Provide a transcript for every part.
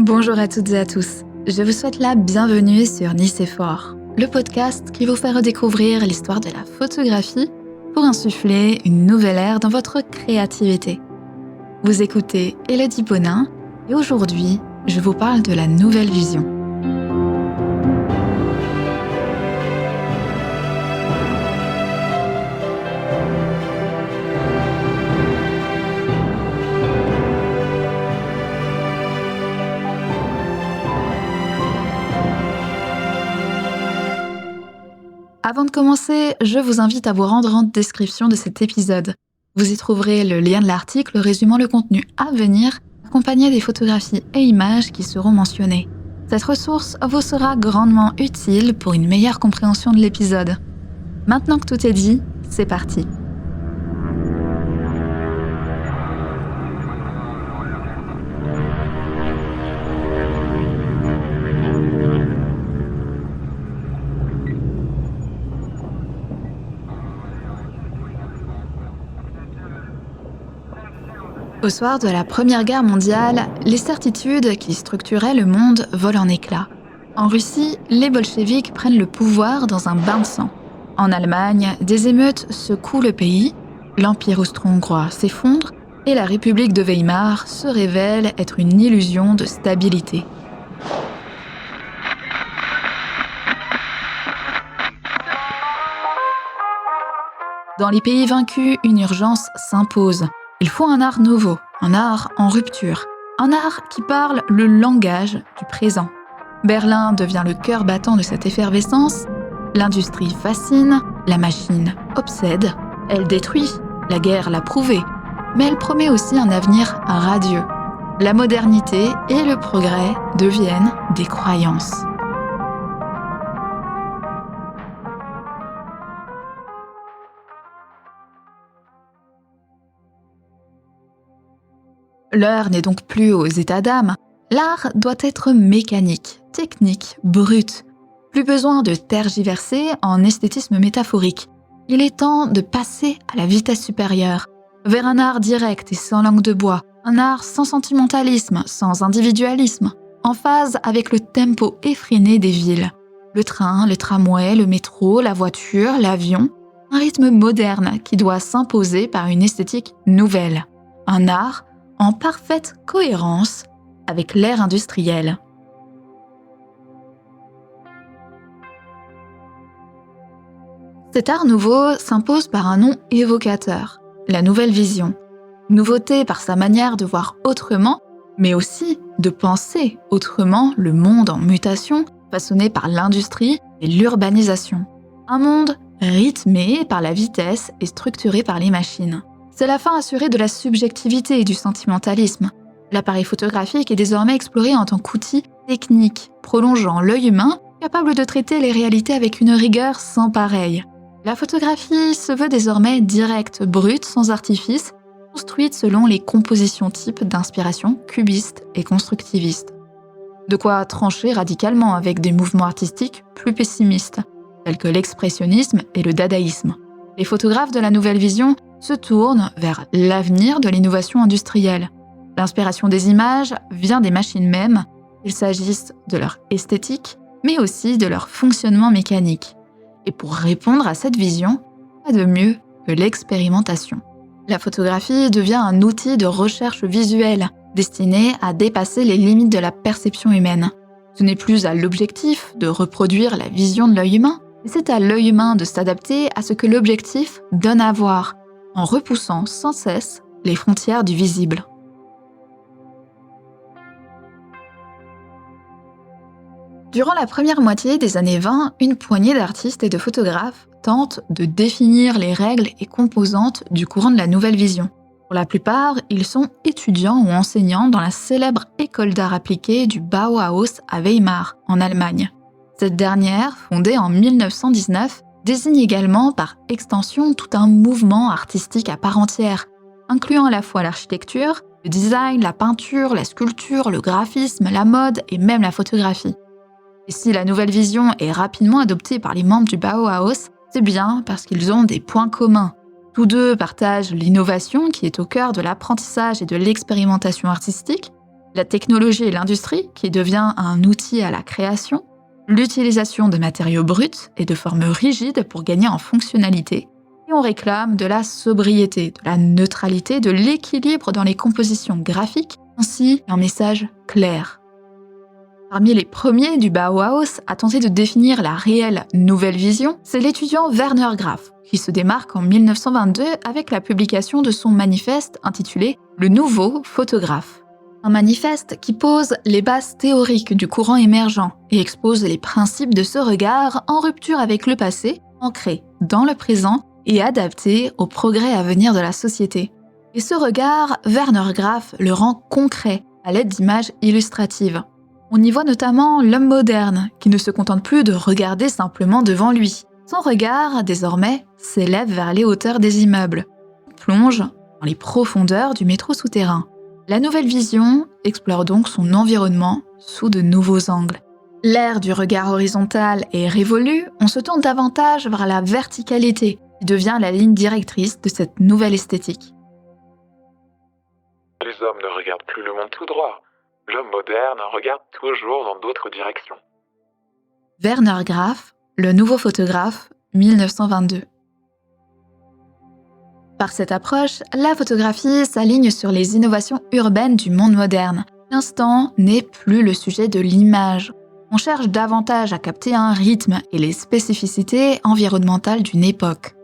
Bonjour à toutes et à tous. Je vous souhaite la bienvenue sur Nicéphore, le podcast qui vous fait redécouvrir l'histoire de la photographie pour insuffler une nouvelle ère dans votre créativité. Vous écoutez Élodie Bonin et aujourd'hui, je vous parle de la nouvelle vision. Avant de commencer, je vous invite à vous rendre en description de cet épisode. Vous y trouverez le lien de l'article résumant le contenu à venir, accompagné des photographies et images qui seront mentionnées. Cette ressource vous sera grandement utile pour une meilleure compréhension de l'épisode. Maintenant que tout est dit, c'est parti. Au soir de la Première Guerre mondiale, les certitudes qui structuraient le monde volent en éclats. En Russie, les bolcheviks prennent le pouvoir dans un bain de sang. En Allemagne, des émeutes secouent le pays, l'Empire austro-hongrois s'effondre et la République de Weimar se révèle être une illusion de stabilité. Dans les pays vaincus, une urgence s'impose. Il faut un art nouveau, un art en rupture, un art qui parle le langage du présent. Berlin devient le cœur battant de cette effervescence. L'industrie fascine, la machine obsède, elle détruit, la guerre l'a prouvé, mais elle promet aussi un avenir radieux. La modernité et le progrès deviennent des croyances. L'heure n'est donc plus aux états d'âme. L'art doit être mécanique, technique, brut. Plus besoin de tergiverser en esthétisme métaphorique. Il est temps de passer à la vitesse supérieure, vers un art direct et sans langue de bois, un art sans sentimentalisme, sans individualisme, en phase avec le tempo effréné des villes. Le train, le tramway, le métro, la voiture, l'avion, un rythme moderne qui doit s'imposer par une esthétique nouvelle. Un art en parfaite cohérence avec l'ère industrielle. Cet art nouveau s'impose par un nom évocateur, la nouvelle vision. Nouveauté par sa manière de voir autrement, mais aussi de penser autrement le monde en mutation, façonné par l'industrie et l'urbanisation. Un monde rythmé par la vitesse et structuré par les machines. C'est la fin assurée de la subjectivité et du sentimentalisme. L'appareil photographique est désormais exploré en tant qu'outil technique, prolongeant l'œil humain, capable de traiter les réalités avec une rigueur sans pareille. La photographie se veut désormais directe, brute, sans artifice, construite selon les compositions types d'inspiration cubiste et constructiviste. De quoi trancher radicalement avec des mouvements artistiques plus pessimistes, tels que l'expressionnisme et le dadaïsme. Les photographes de la nouvelle vision se tournent vers l'avenir de l'innovation industrielle. L'inspiration des images vient des machines mêmes, qu'il s'agisse de leur esthétique, mais aussi de leur fonctionnement mécanique. Et pour répondre à cette vision, pas de mieux que l'expérimentation. La photographie devient un outil de recherche visuelle, destiné à dépasser les limites de la perception humaine. Ce n'est plus à l'objectif de reproduire la vision de l'œil humain, mais c'est à l'œil humain de s'adapter à ce que l'objectif donne à voir, en repoussant sans cesse les frontières du visible. Durant la première moitié des années 20, une poignée d'artistes et de photographes tentent de définir les règles et composantes du courant de la nouvelle vision. Pour la plupart, ils sont étudiants ou enseignants dans la célèbre école d'art appliqué du Bauhaus à Weimar, en Allemagne. Cette dernière, fondée en 1919, désigne également par extension tout un mouvement artistique à part entière, incluant à la fois l'architecture, le design, la peinture, la sculpture, le graphisme, la mode et même la photographie. Et si la nouvelle vision est rapidement adoptée par les membres du Bauhaus, c'est bien parce qu'ils ont des points communs. Tous deux partagent l'innovation qui est au cœur de l'apprentissage et de l'expérimentation artistique, La technologie et l'industrie, qui devient un outil à la création, l'utilisation de matériaux bruts et de formes rigides pour gagner en fonctionnalité, et on réclame de la sobriété, de la neutralité, de l'équilibre dans les compositions graphiques, ainsi qu'un message clair. Parmi les premiers du Bauhaus à tenter de définir la réelle nouvelle vision, c'est l'étudiant Werner Graff, qui se démarque en 1922 avec la publication de son manifeste intitulé « Le nouveau photographe ». Un manifeste qui pose les bases théoriques du courant émergent et expose les principes de ce regard en rupture avec le passé, ancré dans le présent et adapté aux progrès à venir de la société. Et ce regard, Werner Graff le rend concret à l'aide d'images illustratives. On y voit notamment l'homme moderne, qui ne se contente plus de regarder simplement devant lui. Son regard, désormais, s'élève vers les hauteurs des immeubles, plonge dans les profondeurs du métro souterrain. La nouvelle vision explore donc son environnement sous de nouveaux angles. L'ère du regard horizontal est révolue, on se tourne davantage vers la verticalité, qui devient la ligne directrice de cette nouvelle esthétique. Les hommes ne regardent plus le monde tout droit. L'homme moderne regarde toujours dans d'autres directions. Werner Graff, le nouveau photographe, 1922. Par cette approche, la photographie s'aligne sur les innovations urbaines du monde moderne. L'instant n'est plus le sujet de l'image. On cherche davantage à capter un rythme et les spécificités environnementales d'une époque.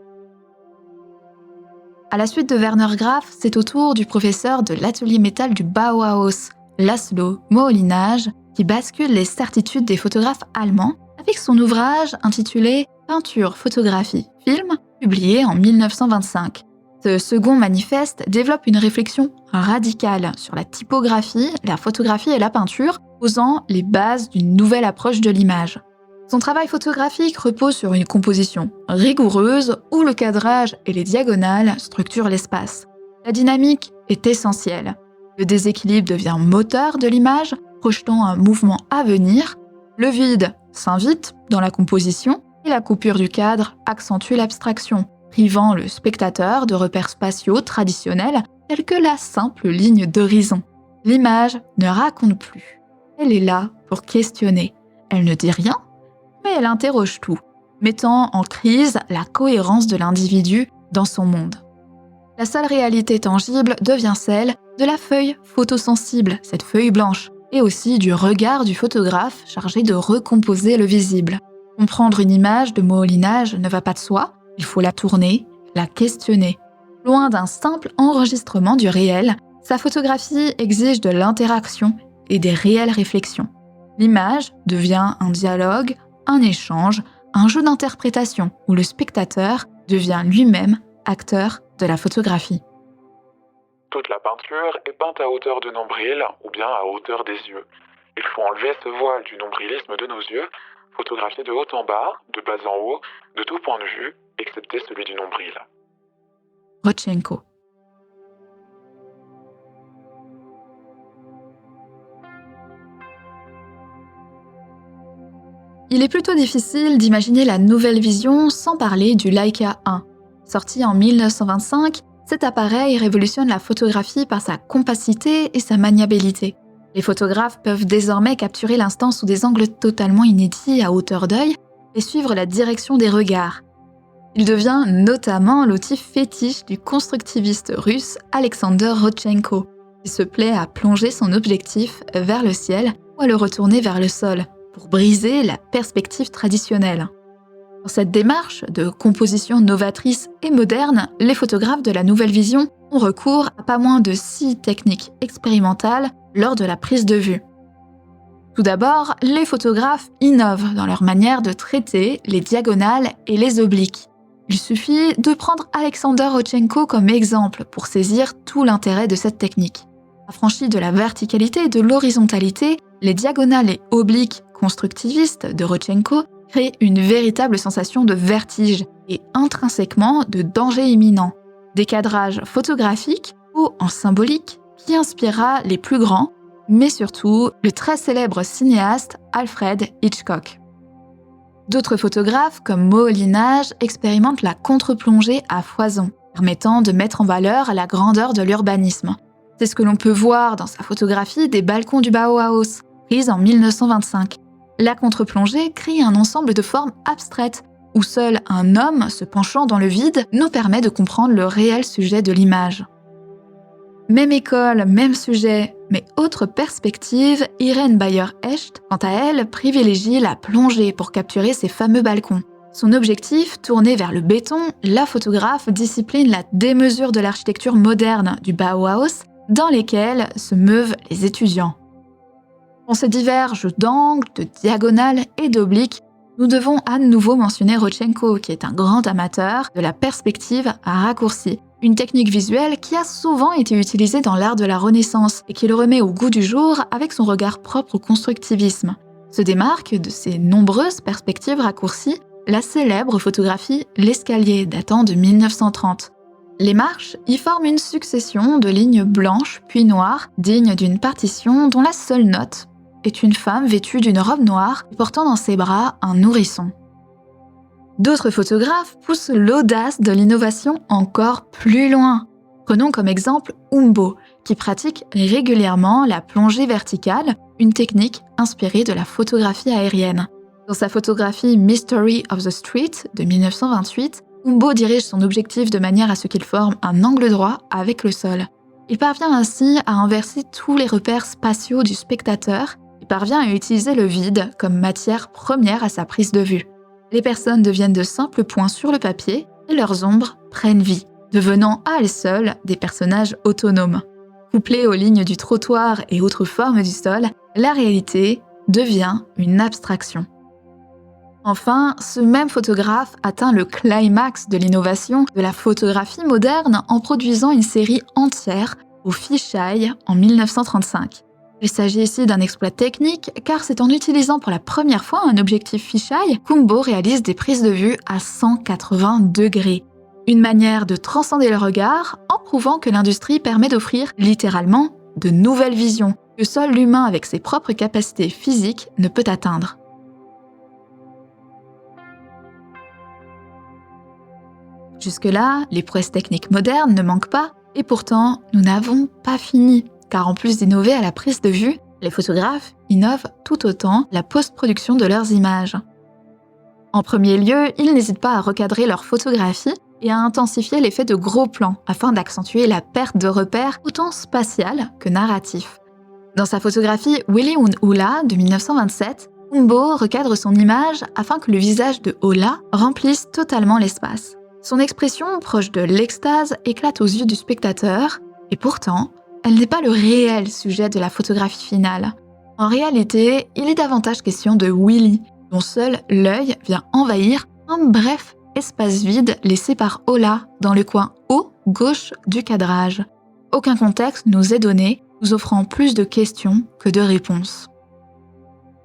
À la suite de Werner Graff, c'est au tour du professeur de l'atelier métal du Bauhaus, Laszlo Moholy-Nagy, qui bascule les certitudes des photographes allemands avec son ouvrage intitulé « Peinture, photographie, film » publié en 1925. Ce second manifeste développe une réflexion radicale sur la typographie, la photographie et la peinture, posant les bases d'une nouvelle approche de l'image. Son travail photographique repose sur une composition rigoureuse où le cadrage et les diagonales structurent l'espace. La dynamique est essentielle. Le déséquilibre devient moteur de l'image, projetant un mouvement à venir. Le vide s'invite dans la composition et la coupure du cadre accentue l'abstraction, privant le spectateur de repères spatiaux traditionnels tels que la simple ligne d'horizon. L'image ne raconte plus. Elle est là pour questionner. Elle ne dit rien, mais elle interroge tout, mettant en crise la cohérence de l'individu dans son monde. La seule réalité tangible devient celle de la feuille photosensible, cette feuille blanche, et aussi du regard du photographe chargé de recomposer le visible. Comprendre une image de Moholy-Nagy ne va pas de soi, il faut la tourner, la questionner. Loin d'un simple enregistrement du réel, sa photographie exige de l'interaction et des réelles réflexions. L'image devient un dialogue, un échange, un jeu d'interprétation où le spectateur devient lui-même acteur de la photographie. Toute la peinture est peinte à hauteur de nombril ou bien à hauteur des yeux. Il faut enlever ce voile du nombrilisme de nos yeux, photographier de haut en bas, de bas en haut, de tout point de vue, excepté celui du nombril. Rodchenko. Il est plutôt difficile d'imaginer la nouvelle vision sans parler du Leica 1. Sorti en 1925, cet appareil révolutionne la photographie par sa compacité et sa maniabilité. Les photographes peuvent désormais capturer l'instant sous des angles totalement inédits à hauteur d'œil et suivre la direction des regards. Il devient notamment l'outil fétiche du constructiviste russe Alexander Rodchenko, qui se plaît à plonger son objectif vers le ciel ou à le retourner vers le sol, pour briser la perspective traditionnelle. Dans cette démarche de composition novatrice et moderne, les photographes de la nouvelle vision ont recours à pas moins de 6 techniques expérimentales lors de la prise de vue. Tout d'abord, les photographes innovent dans leur manière de traiter les diagonales et les obliques. Il suffit de prendre Alexander Rodchenko comme exemple pour saisir tout l'intérêt de cette technique. Affranchis de la verticalité et de l'horizontalité, les diagonales et obliques constructivistes de Rodchenko créent une véritable sensation de vertige et intrinsèquement de danger imminent. Des cadrages photographiques ou en symbolique qui inspirera les plus grands, mais surtout le très célèbre cinéaste Alfred Hitchcock. D'autres photographes comme Moholy-Nagy expérimentent la contre-plongée à foison, permettant de mettre en valeur la grandeur de l'urbanisme. C'est ce que l'on peut voir dans sa photographie des balcons du Bauhaus, prise en 1925. La contre-plongée crée un ensemble de formes abstraites, où seul un homme se penchant dans le vide nous permet de comprendre le réel sujet de l'image. Même école, même sujet, mais autre perspective, Irene Bayer-Hecht, quant à elle, privilégie la plongée pour capturer ces fameux balcons. Son objectif, tourné vers le béton, la photographe discipline la démesure de l'architecture moderne du Bauhaus, dans lesquelles se meuvent les étudiants. Dans ces divers jeux d'angles, de diagonales et d'obliques, nous devons à nouveau mentionner Rodchenko, qui est un grand amateur de la perspective à raccourci, une technique visuelle qui a souvent été utilisée dans l'art de la Renaissance et qui le remet au goût du jour avec son regard propre au constructivisme. Se démarque de ses nombreuses perspectives raccourcies la célèbre photographie L'escalier, datant de 1930. Les marches y forment une succession de lignes blanches puis noires, dignes d'une partition dont la seule note est une femme vêtue d'une robe noire et portant dans ses bras un nourrisson. D'autres photographes poussent l'audace de l'innovation encore plus loin. Prenons comme exemple Humboldt, qui pratique régulièrement la plongée verticale, une technique inspirée de la photographie aérienne. Dans sa photographie Mystery of the Street de 1928, Humboldt dirige son objectif de manière à ce qu'il forme un angle droit avec le sol. Il parvient ainsi à inverser tous les repères spatiaux du spectateur et parvient à utiliser le vide comme matière première à sa prise de vue. Les personnes deviennent de simples points sur le papier et leurs ombres prennent vie, devenant à elles seules des personnages autonomes. Couplée aux lignes du trottoir et autres formes du sol, la réalité devient une abstraction. Enfin, ce même photographe atteint le climax de l'innovation de la photographie moderne en produisant une série entière au fisheye en 1935. Il s'agit ici d'un exploit technique car c'est en utilisant pour la première fois un objectif fisheye qu'Humboldt réalise des prises de vue à 180 degrés. Une manière de transcender le regard en prouvant que l'industrie permet d'offrir littéralement de nouvelles visions que seul l'humain avec ses propres capacités physiques ne peut atteindre. Jusque-là, les prouesses techniques modernes ne manquent pas, et pourtant, nous n'avons pas fini, car en plus d'innover à la prise de vue, les photographes innovent tout autant la post-production de leurs images. En premier lieu, ils n'hésitent pas à recadrer leurs photographies et à intensifier l'effet de gros plans, afin d'accentuer la perte de repères autant spatiale que narratif. Dans sa photographie Willy und Ulla de 1927, Humboldt recadre son image afin que le visage de Ulla remplisse totalement l'espace. Son expression, proche de l'extase, éclate aux yeux du spectateur, et pourtant, elle n'est pas le réel sujet de la photographie finale. En réalité, il est davantage question de Willy, dont seul l'œil vient envahir un bref espace vide laissé par Ulla dans le coin haut gauche du cadrage. Aucun contexte nous est donné, nous offrant plus de questions que de réponses.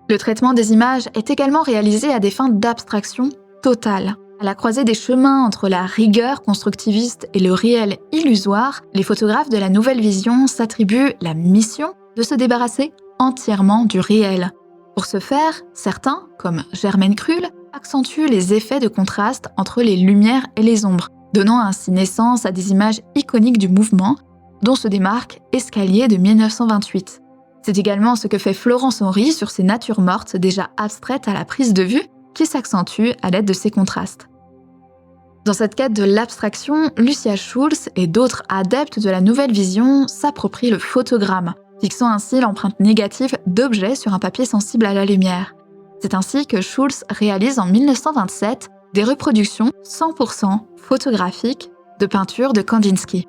Le traitement des images est également réalisé à des fins d'abstraction totale. À la croisée des chemins entre la rigueur constructiviste et le réel illusoire, les photographes de la Nouvelle Vision s'attribuent la mission de se débarrasser entièrement du réel. Pour ce faire, certains, comme Germaine Krull, accentuent les effets de contraste entre les lumières et les ombres, donnant ainsi naissance à des images iconiques du mouvement, dont se démarque Escalier de 1928. C'est également ce que fait Florence Henry sur ses natures mortes déjà abstraites à la prise de vue, qui s'accentue à l'aide de ces contrastes. Dans cette quête de l'abstraction, Lucia Schulz et d'autres adeptes de la Nouvelle Vision s'approprient le photogramme, fixant ainsi l'empreinte négative d'objets sur un papier sensible à la lumière. C'est ainsi que Schulz réalise en 1927 des reproductions 100% photographiques de peintures de Kandinsky.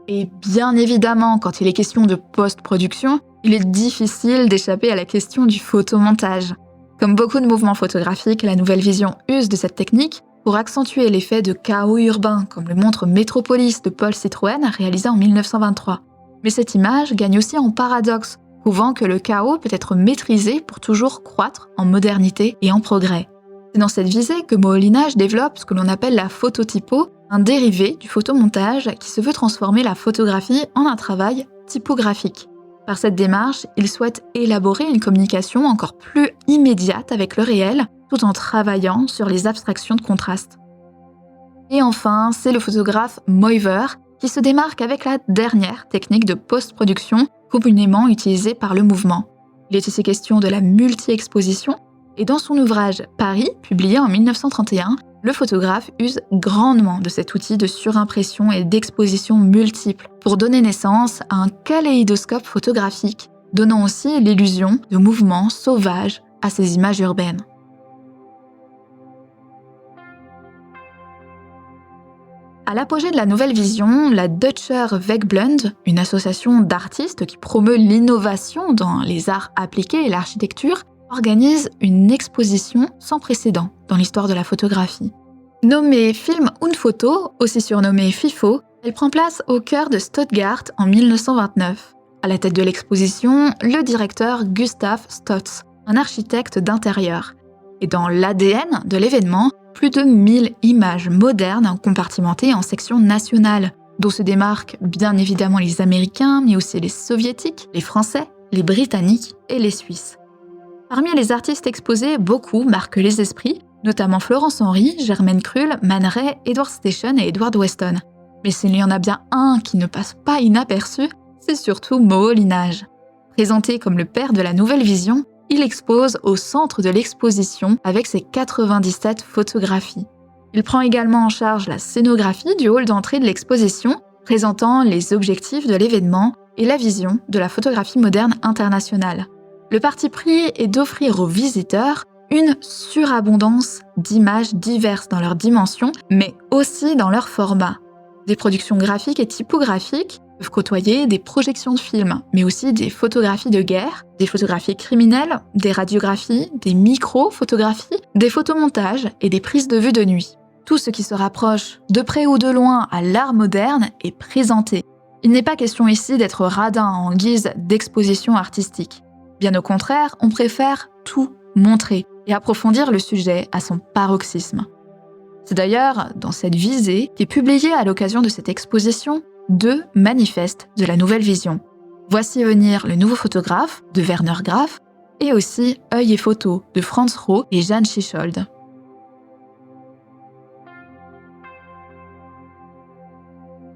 Et bien évidemment, quand il est question de post-production, il est difficile d'échapper à la question du photomontage. Comme beaucoup de mouvements photographiques, la Nouvelle Vision use de cette technique pour accentuer l'effet de chaos urbain, comme le montre Métropolis de Paul Citroën, réalisé en 1923. Mais cette image gagne aussi en paradoxe, prouvant que le chaos peut être maîtrisé pour toujours croître en modernité et en progrès. C'est dans cette visée que Moholy-Nagy développe ce que l'on appelle la phototypo, un dérivé du photomontage qui se veut transformer la photographie en un travail typographique. Par cette démarche, il souhaite élaborer une communication encore plus immédiate avec le réel, tout en travaillant sur les abstractions de contraste. Et enfin, c'est le photographe Meuwer qui se démarque avec la dernière technique de post-production communément utilisée par le mouvement. Il est ici question de la multi-exposition, et dans son ouvrage Paris, publié en 1931, le photographe use grandement de cet outil de surimpression et d'exposition multiples pour donner naissance à un kaléidoscope photographique, donnant aussi l'illusion de mouvements sauvages à ces images urbaines. À l'apogée de la nouvelle vision, la Deutscher Wegbund, une association d'artistes qui promeut l'innovation dans les arts appliqués et l'architecture, organise une exposition sans précédent dans l'histoire de la photographie. Nommée Film und Foto, aussi surnommée FIFO, elle prend place au cœur de Stuttgart en 1929. À la tête de l'exposition, le directeur Gustav Stotz, un architecte d'intérieur. Et dans l'ADN de l'événement, plus de 1000 images modernes compartimentées en sections nationales, dont se démarquent bien évidemment les Américains, mais aussi les Soviétiques, les Français, les Britanniques et les Suisses. Parmi les artistes exposés, beaucoup marquent les esprits, notamment Florence Henry, Germaine Krull, Man Ray, Edward Station et Edward Weston. Mais s'il y en a bien un qui ne passe pas inaperçu, c'est surtout Moholy-Nagy. Présenté comme le père de la nouvelle vision, il expose au centre de l'exposition avec ses 97 photographies. Il prend également en charge la scénographie du hall d'entrée de l'exposition, présentant les objectifs de l'événement et la vision de la photographie moderne internationale. Le parti pris est d'offrir aux visiteurs une surabondance d'images diverses dans leurs dimensions, mais aussi dans leur format. Des productions graphiques et typographiques peuvent côtoyer des projections de films, mais aussi des photographies de guerre, des photographies criminelles, des radiographies, des micro-photographies, des photomontages et des prises de vue de nuit. Tout ce qui se rapproche de près ou de loin à l'art moderne est présenté. Il n'est pas question ici d'être radin en guise d'exposition artistique. Bien au contraire, on préfère tout montrer et approfondir le sujet à son paroxysme. C'est d'ailleurs dans cette visée qu'est publié à l'occasion de cette exposition 2 manifestes de la nouvelle vision. Voici venir le nouveau photographe de Werner Graf et aussi Œil et photo de Franz Roh et Jeanne Schichold.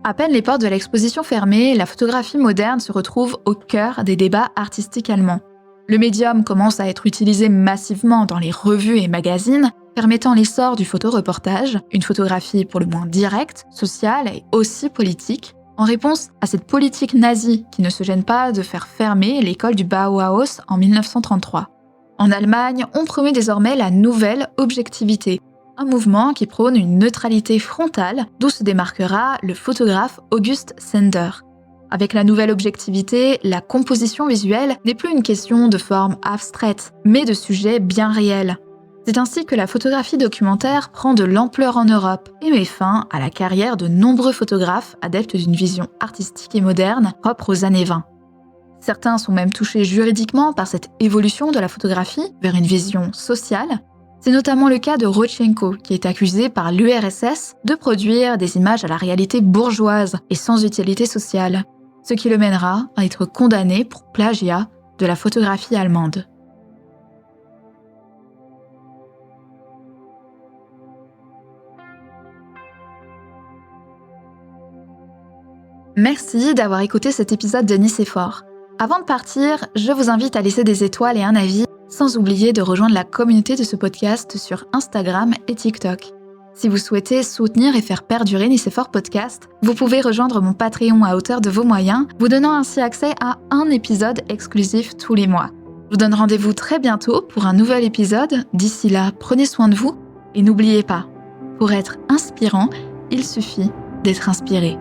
À peine les portes de l'exposition fermées, la photographie moderne se retrouve au cœur des débats artistiques allemands. Le médium commence à être utilisé massivement dans les revues et magazines, permettant l'essor du photoreportage, une photographie pour le moins directe, sociale et aussi politique, en réponse à cette politique nazie qui ne se gêne pas de faire fermer l'école du Bauhaus en 1933. En Allemagne, on promeut désormais la nouvelle objectivité, un mouvement qui prône une neutralité frontale, d'où se démarquera le photographe August Sender. Avec la nouvelle objectivité, la composition visuelle n'est plus une question de forme abstraite, mais de sujets bien réels. C'est ainsi que la photographie documentaire prend de l'ampleur en Europe et met fin à la carrière de nombreux photographes adeptes d'une vision artistique et moderne propre aux années 20. Certains sont même touchés juridiquement par cette évolution de la photographie vers une vision sociale. C'est notamment le cas de Rodchenko, qui est accusé par l'URSS de produire des images à la réalité bourgeoise et sans utilité sociale, ce qui le mènera à être condamné pour plagiat de la photographie allemande. Merci d'avoir écouté cet épisode de Nice est fort. Avant de partir, je vous invite à laisser des étoiles et un avis, sans oublier de rejoindre la communauté de ce podcast sur Instagram et TikTok. Si vous souhaitez soutenir et faire perdurer Nice est fort podcast, vous pouvez rejoindre mon Patreon à hauteur de vos moyens, vous donnant ainsi accès à un épisode exclusif tous les mois. Je vous donne rendez-vous très bientôt pour un nouvel épisode. D'ici là, prenez soin de vous et n'oubliez pas, pour être inspirant, il suffit d'être inspiré.